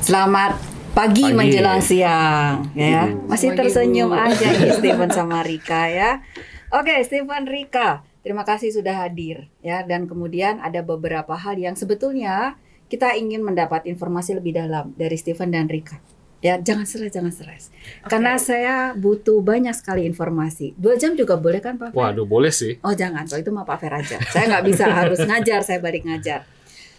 Selamat pagi menjelang siang, ya. Masih tersenyum aja nih Steven sama Rika ya. Oke, Steven, Rika, terima kasih sudah hadir ya. Dan kemudian ada beberapa hal yang sebetulnya kita ingin mendapat informasi lebih dalam dari Steven dan Rika. Ya, jangan stres. Karena saya butuh banyak sekali informasi. 2 jam juga boleh kan, Pak Fer? Waduh, boleh sih. Oh jangan, kalau itu mah Pak Fer aja. Saya nggak bisa, harus ngajar, saya balik ngajar.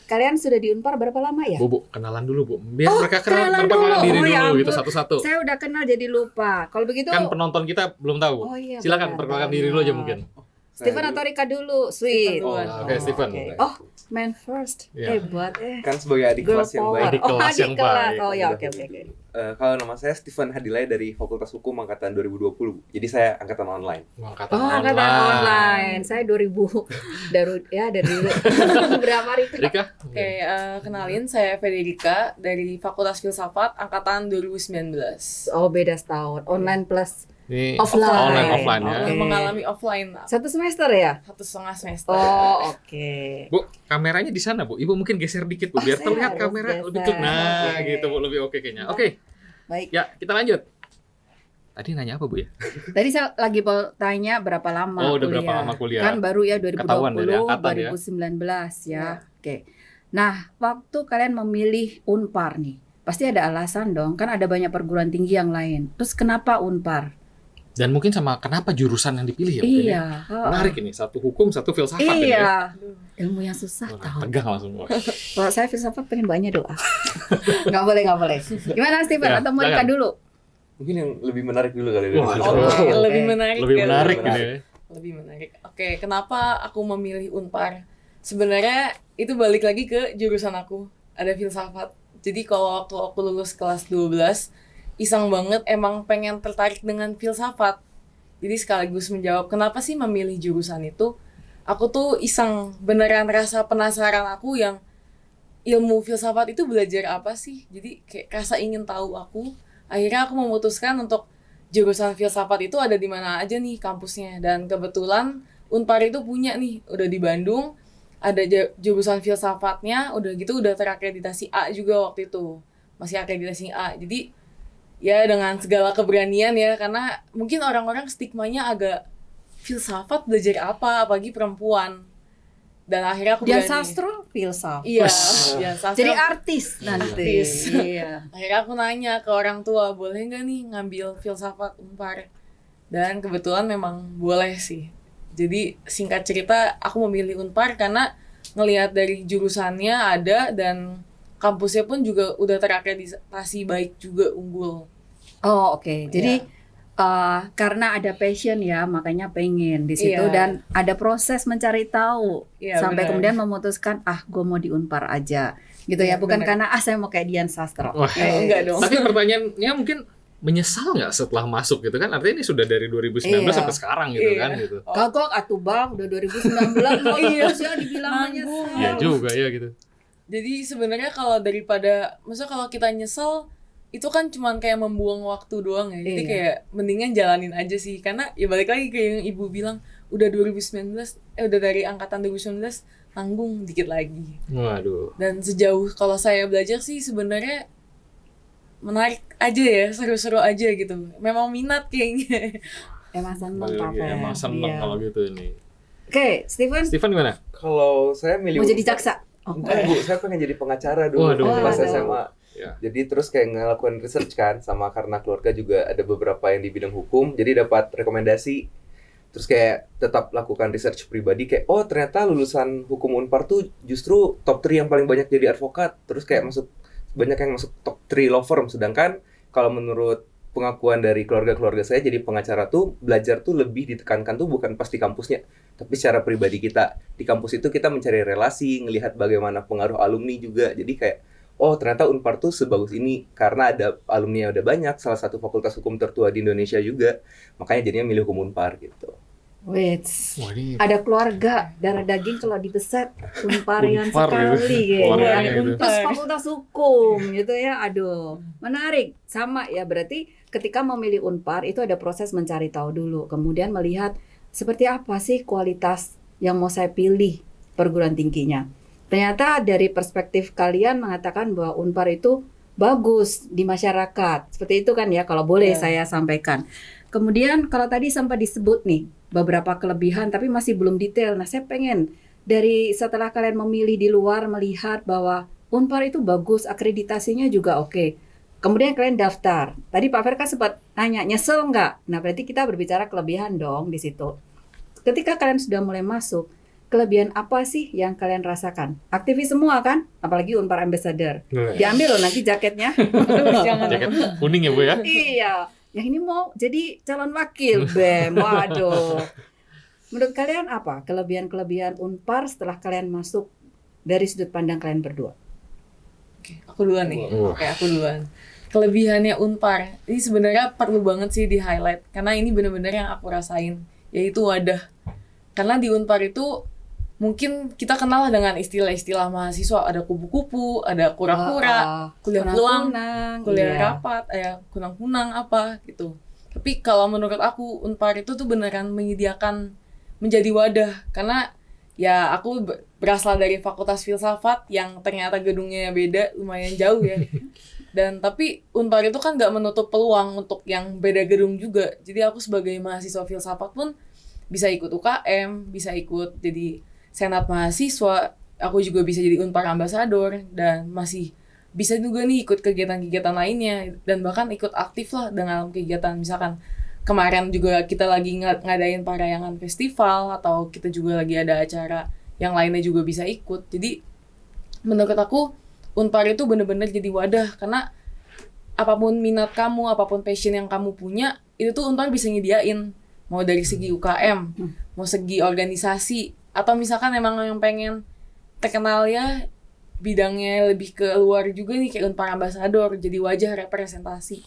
Kalian sudah di Unpar berapa lama ya? Bu, kenalan dulu, Bu. Biar mereka kenalan perkenalkan diri dulu. dulu Ya gitu ampun. satu-satu. Saya udah kenal jadi lupa. Kalau begitu, Kan penonton kita belum tahu. Oh iya, Silakan benar, perkenalkan benar. diri dulu aja mungkin. Steven atau Rika dulu, sweet. Steven Oh, oke, Steven. Oke. Oh, man first, Iya. hebat Kan sebagai adik Girl kelas yang power. baik. Adik kelas yang baik. Oh ya, oke. Kalau nama saya Steven Hadilai dari Fakultas Hukum angkatan 2020. Jadi saya angkatan online. Angkatan Oh, angkatan online. Saya 2000 dari berapa Rika? Rika? Oke, kenalin saya Federica dari Fakultas Filsafat angkatan 2019. Oh, beda setahun. Online plus Ini Offline. offline ya. Oke. Mengalami offline 1 semester ya? 1,5 semester. Oh, oke. Bu, kameranya di sana, Bu. Ibu mungkin geser dikit, Bu, biar saya terlihat harus kamera geser. lebih nah, Oke. gitu, Bu, lebih oke kayaknya. Oke, Baik. ya, kita lanjut. Tadi nanya apa, Bu ya? Tadi saya lagi mau tanya berapa lama Oh, udah kuliah. berapa lama kuliah? Kan baru ya 2020, Ketahuan dari angkatan ya. 2019 ya. Ya. Oke. Nah, waktu kalian memilih Unpar nih, pasti ada alasan dong. Kan ada banyak perguruan tinggi yang lain. Terus kenapa Unpar? Dan mungkin sama kenapa jurusan yang dipilih ya? mungkin ya? Iya. Menarik ini, satu hukum, satu filsafat ini ya. Iya. Ilmu yang susah Wah, tahu. tegang langsung. Wah. Kalau saya filsafat pengen banyak doa. Nggak boleh. Gimana Steven? Ya, Atau mau Rika jangan. dulu? Mungkin yang lebih menarik dulu kali Wah, dari oke. Oke. Lebih menarik. Lebih ya. menarik Lebih ini. Lebih menarik. Oke, kenapa aku memilih Unpar? Sebenarnya itu balik lagi ke jurusan aku. Ada filsafat. Jadi kalau waktu aku lulus kelas 12, iseng banget emang pengen tertarik dengan filsafat. Jadi sekaligus menjawab kenapa sih memilih jurusan itu. Aku tuh iseng, beneran rasa penasaran aku yang ilmu filsafat itu belajar apa sih. Jadi kayak rasa ingin tahu aku. Akhirnya aku memutuskan untuk jurusan filsafat itu ada di mana aja nih kampusnya. Dan kebetulan Unpar itu punya nih, udah di Bandung. Ada jurusan filsafatnya, udah gitu udah terakreditasi A juga waktu itu. Masih akreditasi A. Jadi ya dengan segala keberanian ya, karena mungkin orang-orang stigmanya agak filsafat belajar apa, apalagi perempuan. Dan akhirnya aku Dia berani. sastra filsafat. Iya, ya, sastra. Jadi artis nanti. Artis. Iya. Akhirnya aku nanya ke orang tua, boleh nggak nih ngambil filsafat Unpar? Dan kebetulan memang boleh sih. Jadi singkat cerita, aku memilih Unpar karena ngelihat dari jurusannya ada dan kampusnya pun juga udah terakreditasi baik juga, unggul. Oh, oke. Jadi karena ada passion ya, makanya pengen di situ Iya. dan ada proses mencari tahu Iya, sampai benar. kemudian memutuskan gue mau di Unpar aja. Gitu ya, Iya, bukan benar. karena saya mau kayak Dian Sastro. Wah. Enggak dong. Tapi pertanyaannya mungkin menyesal nggak setelah masuk gitu kan? Artinya ini sudah dari 2019 Iya. sampai sekarang gitu Iya. kan gitu. Kagok atuh Bang, udah 2019 mau lulus ya dibilang Nanggung. menyesal. Iya juga ya gitu. Jadi sebenarnya kalau daripada, maksudnya kalau kita nyesel itu kan cuman kayak membuang waktu doang ya. Jadi Iya. kayak mendingan jalanin aja sih. Karena ya balik lagi kayak yang ibu bilang, udah 2019, udah dari angkatan 2019 tanggung dikit lagi. Waduh. Dan sejauh kalau saya belajar sih sebenarnya menarik aja ya, seru-seru aja gitu. Memang minat kayaknya. Emang seneng Balik Pak lagi, Fer. emang seneng Iya. kalau gitu ini. Oke, Steven Steven gimana? Kalau saya milih mau jadi Unpar- jaksa. Oh, Enggak, Bu, saya pengen jadi pengacara dulu Waduh. pas Waduh. SMA. Ya. Jadi terus kayak ngelakuin research kan, sama karena keluarga juga ada beberapa yang di bidang hukum, jadi dapat rekomendasi. Terus kayak tetap lakukan research pribadi kayak ternyata lulusan hukum Unpar tuh justru top 3 yang paling banyak jadi advokat. Terus kayak banyak yang masuk top 3 law firm, sedangkan kalau menurut pengakuan dari keluarga-keluarga saya jadi pengacara tuh belajar tuh lebih ditekankan tuh bukan pas di kampusnya, tapi secara pribadi kita. Di kampus itu kita mencari relasi, ngelihat bagaimana pengaruh alumni juga. Jadi kayak ternyata Unpar tuh sebagus ini karena ada alumni yang udah banyak, salah satu fakultas hukum tertua di Indonesia juga. Makanya jadinya milih hukum Unpar gitu. wait. Wah, ini Ada keluarga, darah daging kalau dibeset Unparian Unpar sekali gitu. Keluarganya kayaknya. gitu. Terus fakultas hukum gitu ya, aduh. Menarik, sama ya berarti ketika memilih Unpar itu ada proses mencari tahu dulu. Kemudian melihat seperti apa sih kualitas yang mau saya pilih perguruan tingginya. Ternyata dari perspektif kalian mengatakan bahwa Unpar itu bagus di masyarakat. Seperti itu kan ya, kalau boleh Ya. saya sampaikan. Kemudian kalau tadi sempat disebut nih beberapa kelebihan tapi masih belum detail. Nah, saya pengen dari setelah kalian memilih di luar melihat bahwa Unpar itu bagus, akreditasinya juga oke. Kemudian kalian daftar. Tadi Pak Ferka sempat nanya, nyesel nggak? Nah, berarti kita berbicara kelebihan dong di situ. Ketika kalian sudah mulai masuk, kelebihan apa sih yang kalian rasakan? Aktivis semua kan? Apalagi Unpar Ambassador. Diambil loh nanti jaketnya. Jangan. Jaket kuning ya Bu ya? Iya, yang ini mau jadi calon wakil BEM. Waduh. Menurut kalian apa kelebihan-kelebihan Unpar setelah kalian masuk dari sudut pandang kalian berdua? Oke, aku duluan nih. Wah. Oke, aku duluan. Kelebihannya Unpar, ini sebenarnya perlu banget sih di highlight karena ini benar-benar yang aku rasain, yaitu wadah. Karena di Unpar itu mungkin kita kenal dengan istilah-istilah mahasiswa, ada kupu-kupu, ada kura-kura, kuliah peluang, kuliah iya. rapat, kunang-kunang apa gitu. Tapi kalau menurut aku Unpar itu tuh beneran menyediakan menjadi wadah karena ya aku berasal dari Fakultas Filsafat yang ternyata gedungnya beda, lumayan jauh ya. Dan tapi Unpar itu kan nggak menutup peluang untuk yang beda gedung juga. Jadi aku sebagai mahasiswa filsafat pun bisa ikut UKM, bisa ikut jadi senat mahasiswa. Aku juga bisa jadi Unpar Ambassador dan masih bisa juga nih ikut kegiatan-kegiatan lainnya dan bahkan ikut aktif lah dengan kegiatan misalkan kemarin juga kita lagi ngadain parayangan festival atau kita juga lagi ada acara yang lainnya juga bisa ikut. Jadi menurut aku Unpar itu benar-benar jadi wadah karena apapun minat kamu, apapun passion yang kamu punya, itu tuh Unpar bisa nyediain. Mau dari segi UKM, mau segi organisasi, atau misalkan emang yang pengen terkenal ya bidangnya lebih ke luar juga nih kayak Unpar Ambassador, jadi wajah representasi.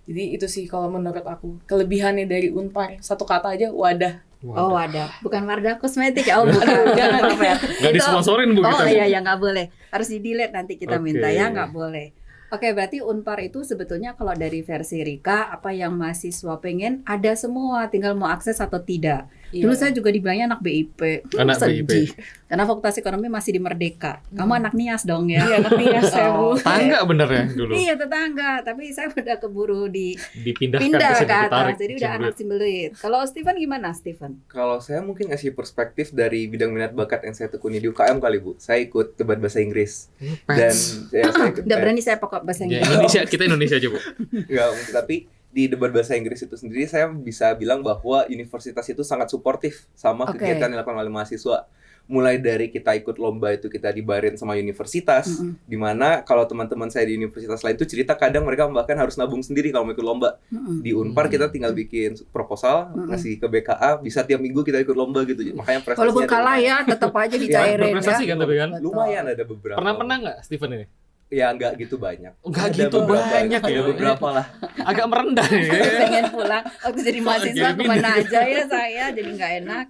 Jadi itu sih kalau menurut aku kelebihannya dari Unpar, satu kata aja wadah. Oh, wadah. Bukan Wardah Kosmetik ya. Oh, bukan. Jangan Pak Fer. Nggak Itu- disponsorin Bu Oh kita. iya, ya nggak boleh. Harus di-delete nanti kita Oke. minta ya, nggak boleh. Oke, berarti Unpar itu sebetulnya kalau dari versi Rika, apa yang mahasiswa pengen ada semua, tinggal mau akses atau tidak. Dulu saya juga dibilangnya anak BIP. Anak Sedih. BIP. Karena Fakultas Ekonomi masih di Merdeka. Kamu anak NIAS dong ya? Iya, anak NIAS ya, Bu. Oh, Tangga bener ya dulu. Iya, tetangga. Tapi saya udah keburu Dipindahkan dipindah ke ke sini, atas. ditarik. Jadi udah anak Cimbelit. Kalau Steven gimana, Steven? Kalau saya mungkin ngasih perspektif dari bidang minat bakat yang saya tekuni di UKM kali Bu. Saya ikut debat bahasa Inggris dan ya, saya ikut Udah berani saya pokok bahasa Ya, Inggris. kita Indonesia aja Bu. Enggak, tapi di debat bahasa Inggris itu sendiri saya bisa bilang bahwa universitas itu sangat suportif sama Oke. kegiatan yang dilakukan oleh mahasiswa. Mulai dari kita ikut lomba itu kita dibayarin sama universitas, Mm-mm. dimana kalau teman-teman saya di universitas lain itu cerita kadang mereka bahkan harus nabung sendiri kalau mau ikut lomba. Mm-mm. Di Unpar kita tinggal bikin proposal, Mm-mm. ngasih ke BKA, bisa tiap minggu kita ikut lomba gitu. Makanya prestasinya Walaupun ada kalah lumayan. ya, tetap aja dicairin berprestasi ya. kan tapi kan? Betul. Lumayan ada beberapa. Pernah nggak Steven ini? Ya nggak gitu banyak. Nggak Ada gitu beberapa, banyak ada ya. beberapa lah. Agak merendah ya. Pengen pulang waktu jadi mahasiswa Jadi kemana aja ya saya, jadi nggak enak.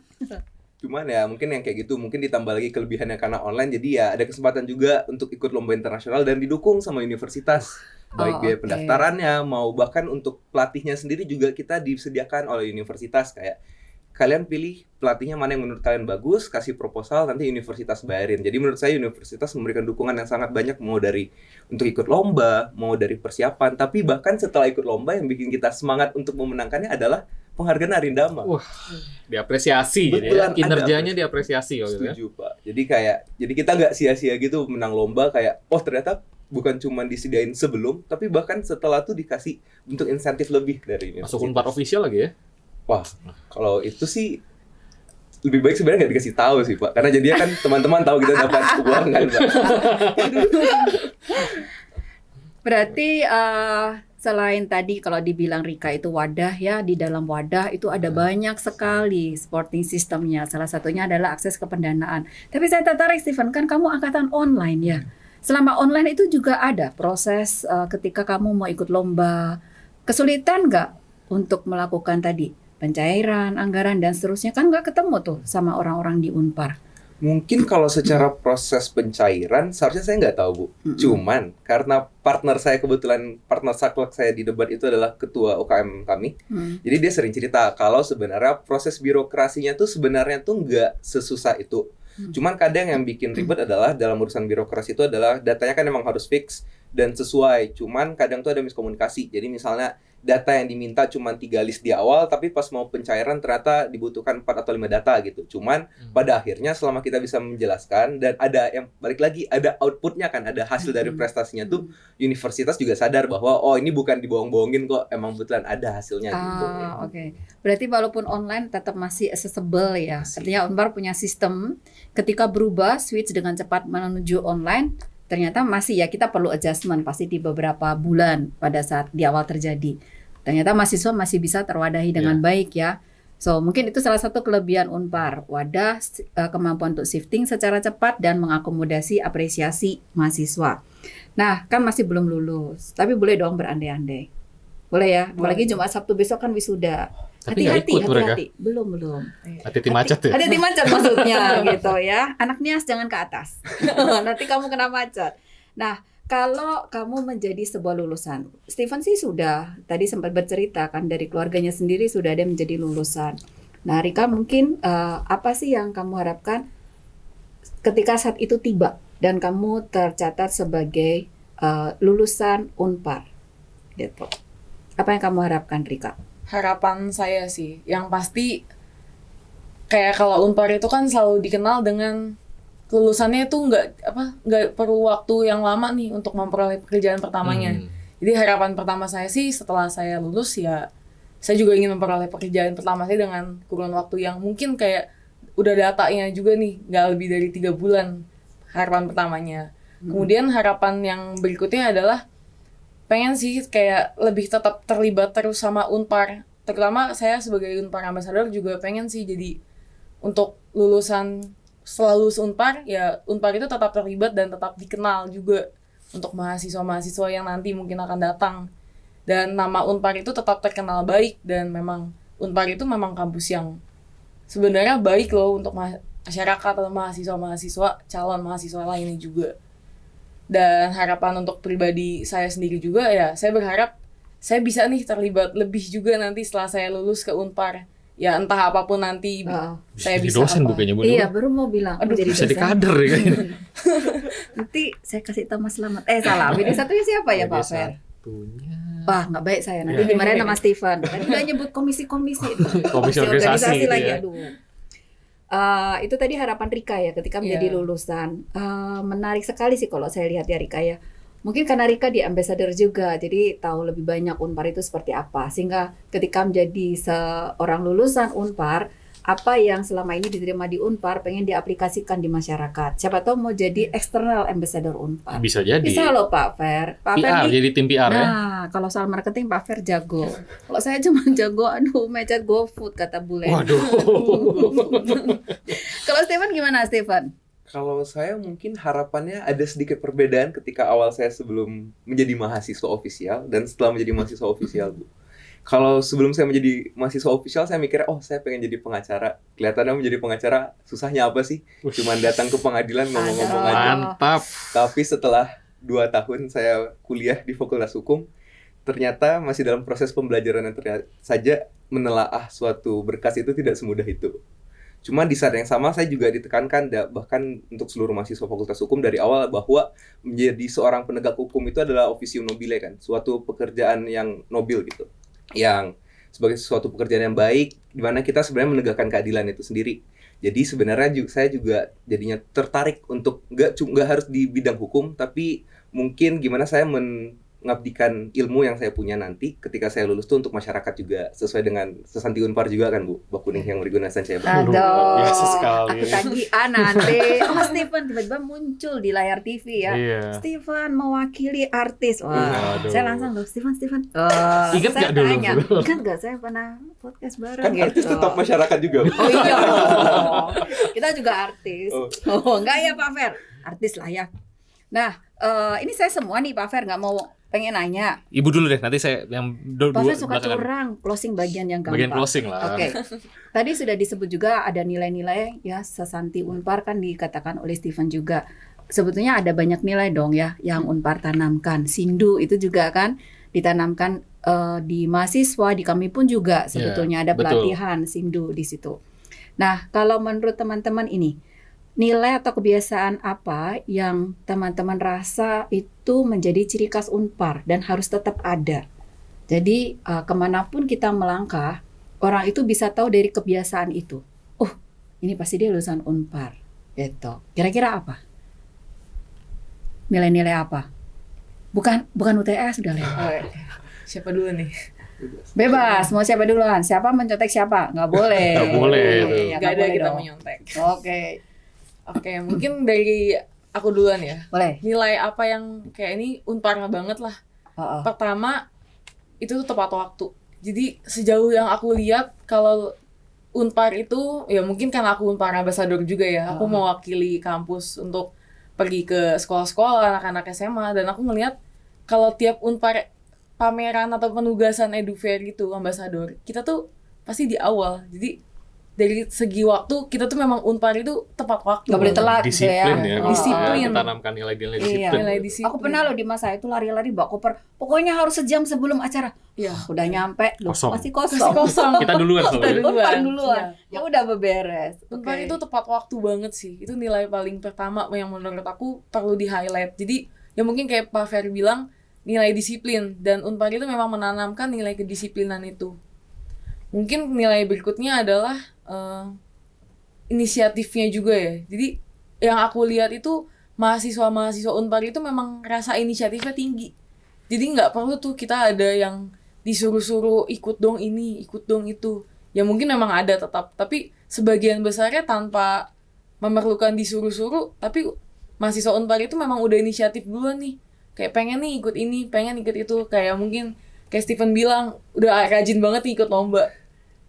Cuman ya mungkin yang kayak gitu, mungkin ditambah lagi kelebihannya karena online, jadi ya ada kesempatan juga untuk ikut lomba internasional dan didukung sama universitas. Baik Oh, biaya oke. pendaftarannya, mau bahkan untuk pelatihnya sendiri juga kita disediakan oleh universitas. Kayak kalian pilih pelatihnya mana yang menurut kalian bagus, kasih proposal, nanti universitas bayarin. Jadi menurut saya universitas memberikan dukungan yang sangat banyak, mau dari untuk ikut lomba, mau dari persiapan. Tapi bahkan setelah ikut lomba yang bikin kita semangat untuk memenangkannya adalah penghargaan Arindama. Wah, diapresiasi jadi ya. Betulan, ada Kinerjanya apresiasi. diapresiasi gitu ya. Setuju Pak. Jadi kita nggak sia-sia gitu menang lomba, kayak oh ternyata bukan cuma disediain sebelum, tapi bahkan setelah tuh dikasih bentuk insentif lebih dari Masuk universitas. Unpar official lagi ya. Wah, kalau itu sih lebih baik sebenarnya nggak dikasih tahu sih Pak, karena jadinya kan teman-teman tahu kita dapat uang kan Pak. Berarti selain tadi kalau dibilang Rika itu wadah ya, di dalam wadah itu ada banyak sekali supporting sistemnya. Salah satunya adalah akses ke pendanaan. Tapi saya tertarik Steven, kan kamu angkatan online ya. Selama online itu juga ada proses ketika kamu mau ikut lomba. Kesulitan nggak untuk melakukan tadi pencairan, anggaran dan seterusnya, kan nggak ketemu tuh sama orang-orang di Unpar. Mungkin kalau secara proses pencairan seharusnya saya nggak tahu Bu. Cuman karena partner saklek saya di debat itu adalah ketua UKM kami. Jadi dia sering cerita kalau sebenarnya proses birokrasinya tuh sebenarnya tuh nggak sesusah itu. Cuman kadang yang bikin ribet adalah dalam urusan birokrasi itu adalah datanya kan memang harus fix dan sesuai. Cuman kadang tuh ada miskomunikasi. Jadi misalnya data yang diminta cuma 3 list di awal, tapi pas mau pencairan ternyata dibutuhkan 4 atau 5 data gitu. Cuman pada akhirnya selama kita bisa menjelaskan dan ada yang balik lagi ada outputnya kan, ada hasil dari prestasinya tuh, universitas juga sadar bahwa oh ini bukan dibohong-bohongin kok, emang betulan ada hasilnya gitu. Oke. Berarti walaupun online tetap masih accessible ya. Artinya Unpar punya sistem ketika berubah switch dengan cepat menuju online, ternyata masih ya kita perlu adjustment pasti di beberapa bulan pada saat di awal terjadi. Ternyata mahasiswa masih bisa terwadahi dengan baik ya. So mungkin itu salah satu kelebihan Unpar, wadah kemampuan untuk shifting secara cepat dan mengakomodasi apresiasi mahasiswa. Nah kan masih belum lulus, tapi boleh dong berandai-andai. Boleh ya, apalagi Jumat Sabtu besok kan wisuda. Tapi nggak ikut mereka. Belum. Hati-hati macet ya. Hati-hati macet maksudnya gitu ya. Anak Nias jangan ke atas. Nanti kamu kena macet. Nah, kalau kamu menjadi sebuah lulusan, Steven sih sudah tadi sempat bercerita kan dari keluarganya sendiri sudah ada menjadi lulusan. Nah, Rika mungkin apa sih yang kamu harapkan ketika saat itu tiba dan kamu tercatat sebagai lulusan Unpar gitu. Apa yang kamu harapkan, Rika? Harapan saya sih, yang pasti kayak kalau Unpar itu kan selalu dikenal dengan lulusannya itu nggak perlu waktu yang lama nih untuk memperoleh pekerjaan pertamanya. Jadi harapan pertama saya sih setelah saya lulus ya, saya juga ingin memperoleh pekerjaan pertama saya dengan kurun waktu yang mungkin kayak udah datanya juga nih, nggak lebih dari 3 bulan. Harapan pertamanya. Kemudian harapan yang berikutnya adalah pengen sih kayak lebih tetap terlibat terus sama Unpar. Terutama saya sebagai Unpar Ambassador juga pengen sih jadi untuk lulusan selalu Unpar, ya Unpar itu tetap terlibat dan tetap dikenal juga untuk mahasiswa-mahasiswa yang nanti mungkin akan datang. Dan nama Unpar itu tetap terkenal baik dan memang Unpar itu memang kampus yang sebenarnya baik loh untuk masyarakat atau mahasiswa-mahasiswa, calon mahasiswa lainnya juga. Dan harapan untuk pribadi saya sendiri juga ya, saya berharap saya bisa nih terlibat lebih juga nanti setelah saya lulus ke Unpar. Ya entah apapun nanti saya bisa dosen apa. bukannya, Iya, baru mau bilang. Aduh, jadi bisa dosen. di kader ya kayaknya. Nanti saya kasih tahu Mas Slamet. Salah. Beda satunya siapa ya, Pak Fer? Satunya. Wah, nggak baik saya. Nanti dimarahin sama Steven. Tadi udah nyebut komisi-komisi. Komisi organisasi gitu lagi, ya. aduh. Itu tadi harapan Rika ya ketika menjadi lulusan. Menarik sekali sih kalau saya lihat ya Rika ya. Mungkin karena Rika di ambassador juga, jadi tahu lebih banyak Unpar itu seperti apa. Sehingga ketika menjadi seorang lulusan Unpar, apa yang selama ini diterima di Unpar pengen diaplikasikan di masyarakat. Siapa tahu mau jadi external ambassador Unpar. Bisa jadi. Bisa loh Pak Fer. Pak Fer PR, nih, jadi tim PR ya. nah, kalau soal marketing Pak Fer jago. Kalau saya cuma jago, mecet GoFood kata bule. Waduh. Kalau Steven gimana Steven? Kalau saya mungkin harapannya ada sedikit perbedaan ketika awal saya sebelum menjadi mahasiswa ofisial dan setelah menjadi mahasiswa ofisial, Bu. Kalau sebelum saya menjadi mahasiswa ofisial, saya mikir, saya pengen jadi pengacara. Kelihatannya menjadi pengacara, susahnya apa sih? Cuman datang ke pengadilan ngomong-ngomong aja. Mantap. Tapi setelah 2 tahun saya kuliah di Fakultas Hukum, ternyata masih dalam proses pembelajaran yang saja menelaah suatu berkas itu tidak semudah itu. Cuma di saat yang sama saya juga ditekankan bahkan untuk seluruh mahasiswa Fakultas Hukum dari awal bahwa menjadi seorang penegak hukum itu adalah officium nobile kan, suatu pekerjaan yang nobil gitu. Yang sebagai suatu pekerjaan yang baik di mana kita sebenarnya menegakkan keadilan itu sendiri. Jadi sebenarnya saya juga jadinya tertarik untuk nggak harus di bidang hukum, tapi mungkin gimana saya mengabdikan ilmu yang saya punya nanti ketika saya lulus tuh untuk masyarakat juga sesuai dengan sesanti Unpar juga kan Bu, Bak Kuning yang Merigunasan saya. Aduh, biasa sekali. aku tagihan nanti. Steven tiba-tiba muncul di layar TV ya. Iya. Steven mewakili artis. Wah, Aduh. saya langsung loh, Steven. Ingat Saya nggak dulu? tanya, ingat nggak saya pernah podcast bareng Kan gitu. artis tetap masyarakat juga. Oh iya, kita juga artis. Oh enggak ya Pak Fer, artis lah ya. Nah, ini saya semua nih Pak Fer nggak mau pengen nanya. Ibu dulu deh, nanti saya yang Pak dua Fer suka belakangan. curang, closing bagian yang gampang. Bagian closing lah. Oke. Tadi sudah disebut juga ada nilai-nilai ya sesanti Unpar kan dikatakan oleh Steven juga. Sebetulnya ada banyak nilai dong ya yang Unpar tanamkan. Sindu itu juga kan ditanamkan di mahasiswa, di kami pun juga sebetulnya ada betul. pelatihan Sindu di situ. Nah, kalau menurut teman-teman ini nilai atau kebiasaan apa yang teman-teman rasa itu menjadi ciri khas Unpar dan harus tetap ada. Jadi kemanapun kita melangkah, orang itu bisa tahu dari kebiasaan itu. Oh, ini pasti dia lulusan Unpar. Gitu. Kira-kira apa? Nilai-nilai apa? Bukan UTS sudah lewat. Oh, siapa dulu nih? Bebas, mau siapa duluan? Siapa mencontek siapa? Nggak boleh. Nggak boleh itu. Iya, Gak ada boleh kita dong. menyontek. Oke, Oke, mungkin dari aku duluan ya. boleh. Nilai apa yang kayak ini Unpar banget lah. Oh. Pertama, itu tuh tepat waktu. Jadi sejauh yang aku lihat kalau Unpar itu, ya mungkin kan aku Unpar Ambassador juga ya. Aku mewakili kampus untuk pergi ke sekolah-sekolah, anak-anak SMA, dan aku ngelihat kalau tiap Unpar pameran atau penugasan edufair gitu, Ambassador, kita tuh pasti di awal. Jadi dari segi waktu, kita tuh memang Unpar itu tepat waktu. Nggak boleh telat gitu ya. Disiplin ya. Disiplin. Tanamkan nilai-nilai Iya. disiplin. Nilai disiplin. Aku pernah loh di masa itu lari-lari bawa koper. Pokoknya harus sejam sebelum acara. Iya. Udah nyampe, loh, Kosong. masih Masih kosong. kosong. Kita duluan Kita soalnya. Unpar duluan. Iya. Ya udah beberes. Unpar Oke. itu tepat waktu banget sih. Itu nilai paling pertama yang menurut aku perlu di-highlight. Jadi, ya mungkin kayak Pak Ferry bilang, nilai disiplin. Dan Unpar itu memang menanamkan nilai kedisiplinan itu. Mungkin nilai berikutnya adalah inisiatifnya juga ya. Jadi, yang aku lihat itu mahasiswa-mahasiswa Unpar itu memang rasa inisiatifnya tinggi. Jadi nggak perlu tuh kita ada yang disuruh-suruh ikut dong ini, ikut dong itu. Ya mungkin memang ada tetap, tapi sebagian besarnya tanpa memerlukan disuruh-suruh, tapi mahasiswa Unpar itu memang udah inisiatif duluan nih. Kayak pengen nih ikut ini, pengen ikut itu. Kayak mungkin kayak Steven bilang, udah rajin banget nih ikut lomba.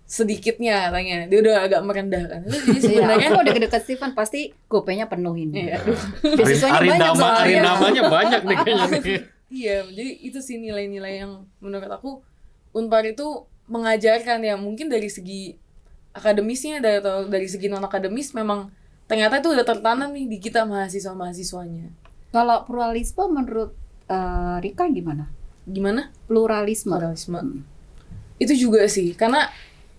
Sedikitnya katanya, dia udah agak merendahkan. Jadi Iya, sebenarnya aku udah deket Steven pasti gopenya penuhin. Iya. Beasiswanya banyak soalnya. Arin namanya banyak nih kayaknya nih. Iya, jadi itu sih nilai-nilai yang menurut aku Unpar itu mengajarkan ya, mungkin dari segi akademisnya atau dari segi non akademis memang ternyata itu udah tertanam nih di kita mahasiswa-mahasiswanya. Kalau pluralisme menurut Rika gimana? Gimana? Pluralisme. Pluralisme. Itu juga sih, karena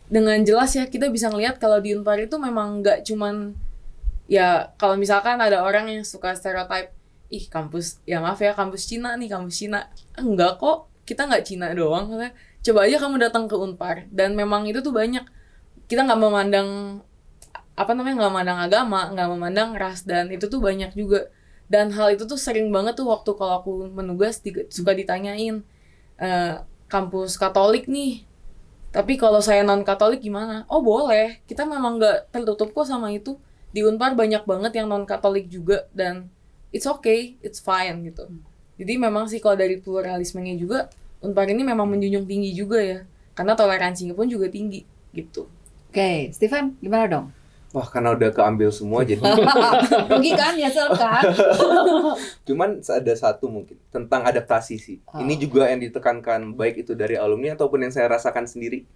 dengan jelas ya kita bisa ngelihat kalau di Unpar itu memang nggak cuman ya kalau misalkan ada orang yang suka stereotype, ih kampus, ya maaf ya kampus Cina nih, kampus Cina. Enggak kok, kita nggak Cina doang. Coba aja kamu datang ke Unpar, dan memang itu tuh banyak. Kita nggak memandang nggak memandang agama, nggak memandang ras, dan itu tuh banyak juga. Dan hal itu tuh sering banget tuh waktu kalau aku menugas suka ditanyain, kampus Katolik nih, tapi kalau saya non Katolik gimana? Oh boleh, kita memang nggak tertutup kok sama itu. Di Unpar banyak banget yang non Katolik juga, dan it's okay, it's fine gitu. Jadi memang sih kalau dari pluralismenya juga Unpar ini memang menjunjung tinggi juga ya, karena toleransinya pun juga tinggi gitu. Oke, Steven gimana dong? Wah, karena udah keambil semua jadi. Rugi kan, nyesel kan? Cuman ada satu mungkin tentang adaptasi sih. Ini juga yang ditekankan baik itu dari alumni ataupun yang saya rasakan sendiri.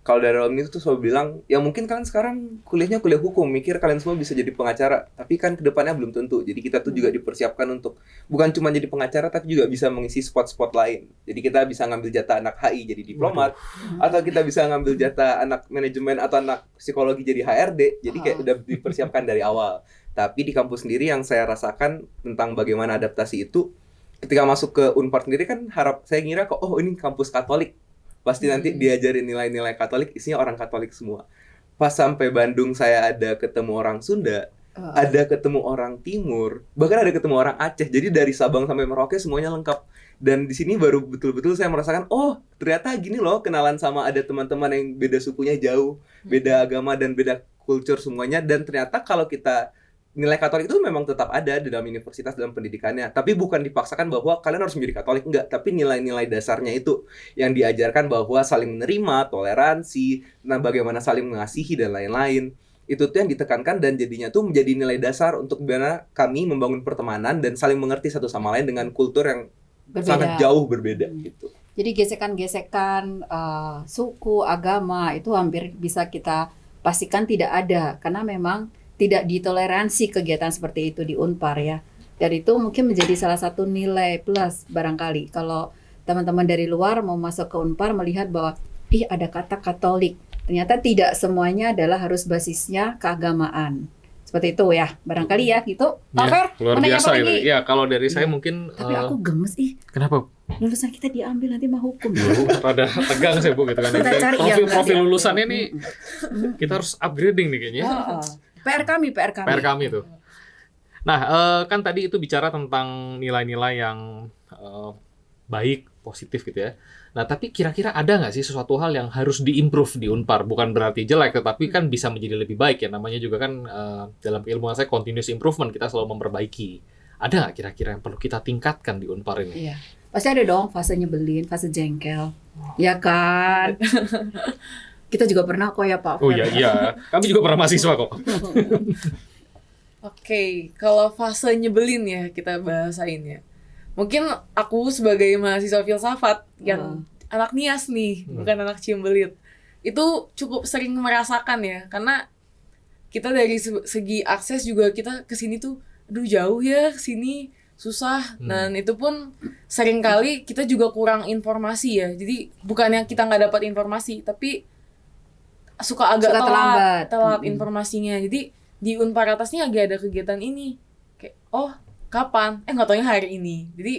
Kalau dari alumni itu tuh selalu bilang, ya mungkin kalian sekarang kuliahnya kuliah hukum, mikir kalian semua bisa jadi pengacara, tapi kan kedepannya belum tentu. Jadi kita tuh juga dipersiapkan untuk bukan cuma jadi pengacara, tapi juga bisa mengisi spot-spot lain. Jadi kita bisa ngambil jatah anak HI jadi diplomat, atau kita bisa ngambil jatah anak manajemen atau anak psikologi jadi HRD. Jadi kayak udah dipersiapkan dari awal. Tapi di kampus sendiri yang saya rasakan tentang bagaimana adaptasi itu, ketika masuk ke Unpar sendiri kan saya ngira kok, oh ini kampus Katolik. Pasti nanti diajarin nilai-nilai Katolik, isinya orang Katolik semua. Pas sampai Bandung saya ada ketemu orang Sunda, ada ketemu orang Timur, bahkan ada ketemu orang Aceh. Jadi dari Sabang sampai Merauke semuanya lengkap. Dan di sini baru betul-betul saya merasakan, oh ternyata gini loh kenalan sama ada teman-teman yang beda sukunya jauh, beda agama dan beda kultur semuanya. Dan ternyata kalau kita nilai Katolik itu memang tetap ada di dalam universitas, dalam pendidikannya. Tapi bukan dipaksakan bahwa kalian harus menjadi Katolik, enggak. Tapi nilai-nilai dasarnya itu yang diajarkan bahwa saling menerima, toleransi, tentang bagaimana saling mengasihi, dan lain-lain. Itu tuh yang ditekankan dan jadinya tuh menjadi nilai dasar untuk bagaimana kami membangun pertemanan dan saling mengerti satu sama lain dengan kultur yang sangat jauh berbeda gitu. Jadi gesekan-gesekan suku, agama itu hampir bisa kita pastikan tidak ada, karena memang tidak ditoleransi kegiatan seperti itu di Unpar ya. Dan itu mungkin menjadi salah satu nilai plus barangkali kalau teman-teman dari luar mau masuk ke Unpar melihat bahwa ada kata Katolik. Ternyata tidak semuanya adalah harus basisnya keagamaan. Seperti itu ya, barangkali ya gitu. Pak Fer, luar mau nanya biasa apa itu. lagi? Ya, kalau dari saya Iya. mungkin Tapi aku gemes kenapa? lulusan kita diambil nanti mau hukum. Rada tegang saya Bu gitu kan. Kita cari yang nggak Profil diambil. lulusannya nih kita harus upgrading nih kayaknya. Oh, PR kami. PR kami tuh. Nah, kan tadi itu bicara tentang nilai-nilai yang baik, positif gitu ya. Nah, tapi kira-kira ada nggak sih sesuatu hal yang harus diimprove di Unpar? Bukan berarti jelek, tetapi kan bisa menjadi lebih baik ya. Namanya juga kan dalam keilmuan saya continuous improvement, kita selalu memperbaiki. Ada nggak kira-kira yang perlu kita tingkatkan di Unpar ini? Iya. Pasti ada dong fase nyebelin, fase jengkel. Ya kan? Kita juga pernah kok ya Pak Oh Fer. iya. Kami juga pernah mahasiswa kok. Oke, kalau fase nyebelin ya kita bahasain ya. Mungkin aku sebagai mahasiswa filsafat yang anak nias nih, bukan anak cimbelit, itu cukup sering merasakan ya, karena kita dari segi akses juga kita kesini tuh, aduh jauh ya kesini, susah, dan itu pun sering kali kita juga kurang informasi ya. Jadi bukannya kita nggak dapat informasi, tapi suka agak telat informasinya. Jadi di Unpar atas nih lagi ada kegiatan ini, kayak kapan? Nggak taunya hari ini. Jadi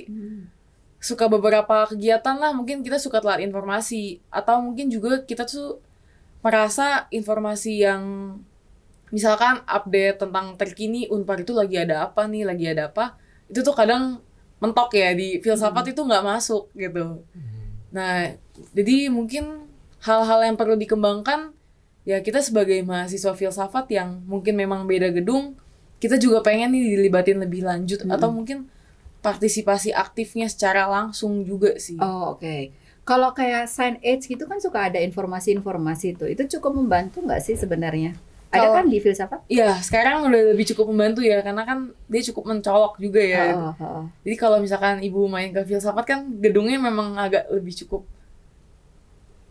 suka beberapa kegiatan lah, mungkin kita suka telat informasi, atau mungkin juga kita tuh merasa informasi yang misalkan update tentang terkini Unpar itu lagi ada apa, itu tuh kadang mentok ya, di filsafat itu nggak masuk gitu. Nah, jadi mungkin hal-hal yang perlu dikembangkan ya, kita sebagai mahasiswa filsafat yang mungkin memang beda gedung, kita juga pengen nih dilibatin lebih lanjut, atau mungkin partisipasi aktifnya secara langsung juga sih. Oh, oke. Kalau kayak Sign Age gitu kan suka ada informasi-informasi itu cukup membantu nggak sih sebenarnya? Ada kan di filsafat? Iya, sekarang udah lebih cukup membantu ya, karena kan dia cukup mencolok juga ya. Jadi kalau misalkan ibu main ke filsafat kan gedungnya memang agak lebih cukup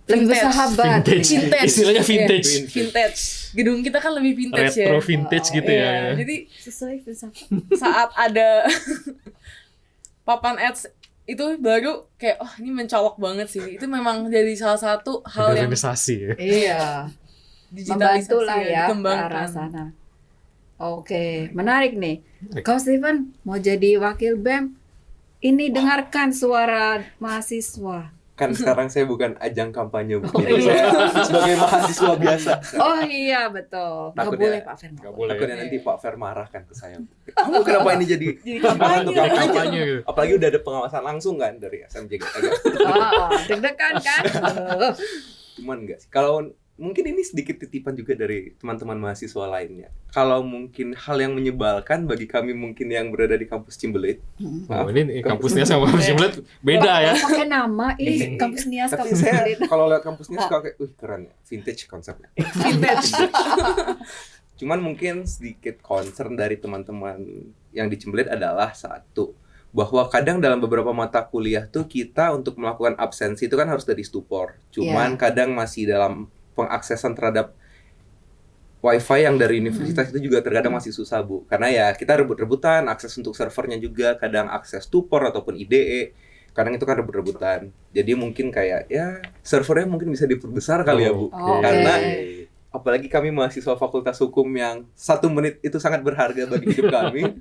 Lebih bersahabat. vintage. Istilahnya vintage. Ya, vintage. Gedung kita kan lebih vintage Retro ya. vintage gitu Iya, ya. jadi Sesuai filsafat. saat ada papan ads itu baru kayak ini mencolok banget sih. Itu memang jadi salah satu hal yang Organisasi ya. Iya. digitalisasi Membantu lah ya ke dikembangkan. arah sana. Oke, menarik nih. Kau Steven mau jadi wakil BEM? Ini dengarkan suara mahasiswa. Kan sekarang saya bukan ajang kampanye, Bu. Oh, Jadi iya. saya sebagai mahasiswa biasa. Oh iya betul. Nggak Takutnya- boleh Pak Fer. Nggak boleh. Takutnya nanti Pak Fer marah kan ke saya. Kamu kenapa ini jadi kampanye, untuk kampanye gitu. Apalagi udah ada pengawasan langsung kan dari SMJ. Deg-degan kan? Cuman enggak sih. Kalau mungkin ini sedikit titipan juga dari teman-teman mahasiswa lainnya. Kalau mungkin hal yang menyebalkan bagi kami mungkin yang berada di kampus Cimbelit. Oh, ini kampusnya sama kampus Cimbelit beda ya. Pakai nama, kampus Nias, Tapi kampus saya Cimbelit. kalau lihat kampusnya suka kayak, keren ya, vintage konsepnya. Vintage. Cuman mungkin sedikit concern dari teman-teman yang di Cimbelit adalah satu, bahwa kadang dalam beberapa mata kuliah tuh kita untuk melakukan absensi itu kan harus dari stupor. Cuman kadang masih dalam pengaksesan terhadap wifi yang dari universitas itu juga terkadang masih susah, Bu. Karena ya kita rebut-rebutan, akses untuk servernya juga, kadang akses stupor ataupun IDE, kadang itu kan rebut-rebutan. Jadi mungkin kayak ya servernya mungkin bisa diperbesar kali ya, Bu. Oke. Karena apalagi kami mahasiswa fakultas hukum yang 1 menit itu sangat berharga bagi hidup kami.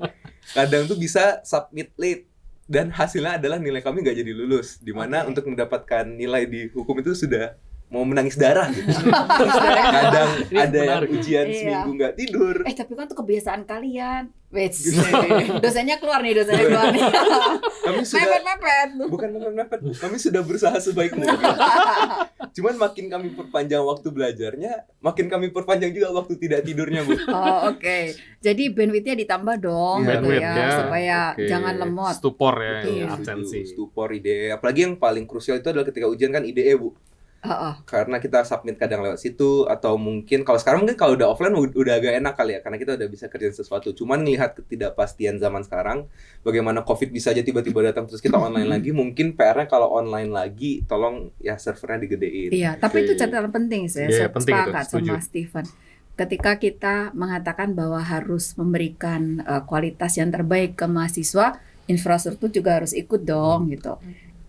Kadang tuh bisa submit late dan hasilnya adalah nilai kami nggak jadi lulus. Dimana untuk mendapatkan nilai di hukum itu sudah mau menangis darah gitu. Kadang ada yang ujian seminggu nggak tidur. Tapi kan itu kebiasaan kalian. Wait, dosennya keluar nih. Kami sudah Mepet. bukan mepet, kami sudah berusaha sebaik mungkin. Cuman makin kami perpanjang waktu belajarnya, makin kami perpanjang juga waktu tidak tidurnya, Bu. Oh, oke. Jadi bandwidth-nya ditambah dong gitu Bandwidth ya, ya. supaya Oke. jangan lemot. Stupor ya, Iya. absensi. Stupor, IDE. Apalagi yang paling krusial itu adalah ketika ujian kan IDE, Bu. Karena kita submit kadang lewat situ, atau mungkin kalau sekarang mungkin kalau udah offline udah agak enak kali ya, karena kita udah bisa kerjain sesuatu. Cuman ngelihat ketidakpastian zaman sekarang, bagaimana COVID bisa aja tiba-tiba datang terus kita online lagi, mungkin PR-nya kalau online lagi tolong ya servernya digedein. Iya, tapi itu catatan penting saya Iya, penting itu, sepakat setuju. sama Steven. Ketika kita mengatakan bahwa harus memberikan kualitas yang terbaik ke mahasiswa, infrastruktur juga harus ikut dong gitu.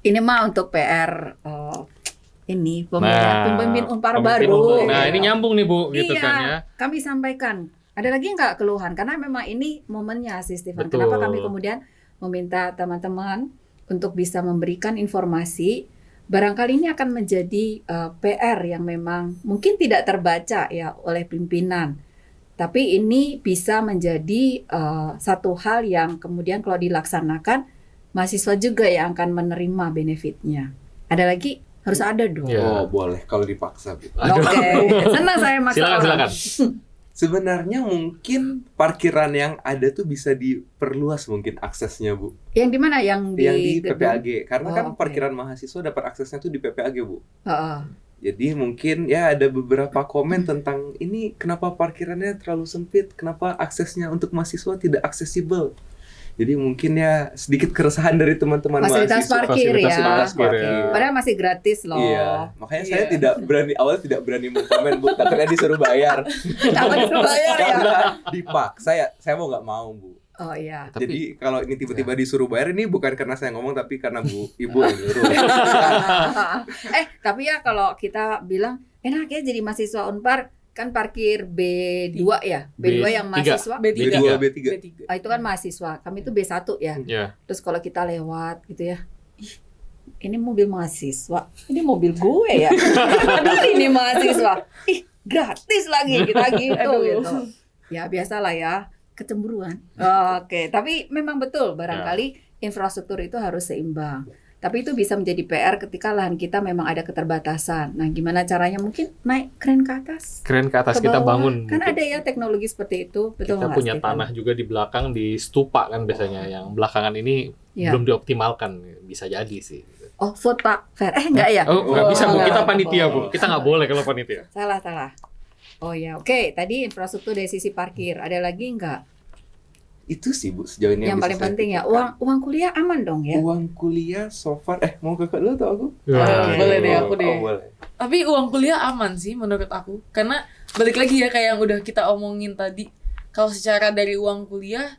Ini mah untuk PR ini pemimpin Unpar pemimpin baru. Unpar. Nah, ini nyambung nih Bu, gitu Iya, kan ya. kami sampaikan Ada lagi nggak keluhan? Karena memang ini momennya sih, Stephen. Betul. Kenapa kami kemudian meminta teman-teman untuk bisa memberikan informasi. Barangkali ini akan menjadi PR yang memang mungkin tidak terbaca ya oleh pimpinan. Tapi ini bisa menjadi satu hal yang kemudian kalau dilaksanakan, mahasiswa juga yang akan menerima benefitnya. Ada lagi? Harus ada dong. Ya. Oh, boleh kalau dipaksa, Bu. Oke, senang saya masalah. Silakan. Sebenarnya mungkin parkiran yang ada tuh bisa diperluas mungkin aksesnya, Bu. Yang di mana? Yang Yang di gedung? PPAG. Karena Oh, kan oke. parkiran mahasiswa dapat aksesnya tuh di PPAG, Bu. Heeh. Jadi mungkin ya ada beberapa komen tentang ini kenapa parkirannya terlalu sempit, kenapa aksesnya untuk mahasiswa tidak aksesibel. Jadi mungkin ya sedikit keresahan dari teman-teman Fasilitas mahasiswa. parkir ya. Fasilitas parkir. Oke. Padahal masih gratis loh. Iya, makanya saya Iya. awalnya tidak berani mengkomen, Bu. Takutnya disuruh bayar. Takut disuruh bayar ya. Karena dipaksa saya mau nggak mau, Bu. Oh iya. Tapi- Jadi kalau ini tiba-tiba disuruh bayar ini bukan karena saya ngomong tapi karena Ibu yang nyuruh. Tapi ya kalau kita bilang enak ya jadi mahasiswa Unpar kan parkir B2 ya. B2 yang B3. mahasiswa. B3. B2, B3. Itu kan mahasiswa. Kami itu B1 ya. Ya. Terus kalau kita lewat gitu ya. "Ih, ini mobil mahasiswa. Ini mobil gue ya. Aduh ini mahasiswa. Ih, gratis lagi kita gitu gitu. Ya biasalah ya, kecemburuan. Oke, tapi memang betul barangkali infrastruktur itu harus seimbang. Tapi itu bisa menjadi PR ketika lahan kita memang ada keterbatasan. Nah, gimana caranya? Mungkin naik keren ke atas. Keren ke atas Ke kita bawah. bangun. Kan mungkin. ada ya teknologi seperti itu, betul Kita nggak, punya Stephen? tanah juga di belakang di stupa kan biasanya yang belakangan ini Ya. belum dioptimalkan, bisa jadi sih. Oh, vote Pak Fer. Enggak ya? Oh, nggak bisa Bu, kita nggak panitia Bu. boleh. Kita nggak boleh kalau panitia. Salah. Oh ya, oke. Tadi infrastruktur dari sisi parkir. Ada lagi nggak? Itu sih, Bu, sejauh ini Yang bisa paling saya penting ya, pikirkan. uang kuliah aman dong ya? Uang kuliah so far mau Kakak dulu atau aku? boleh deh, aku deh. Oh, boleh. Tapi uang kuliah aman sih menurut aku. Karena balik lagi ya kayak yang udah kita omongin tadi. Kalau secara dari uang kuliah,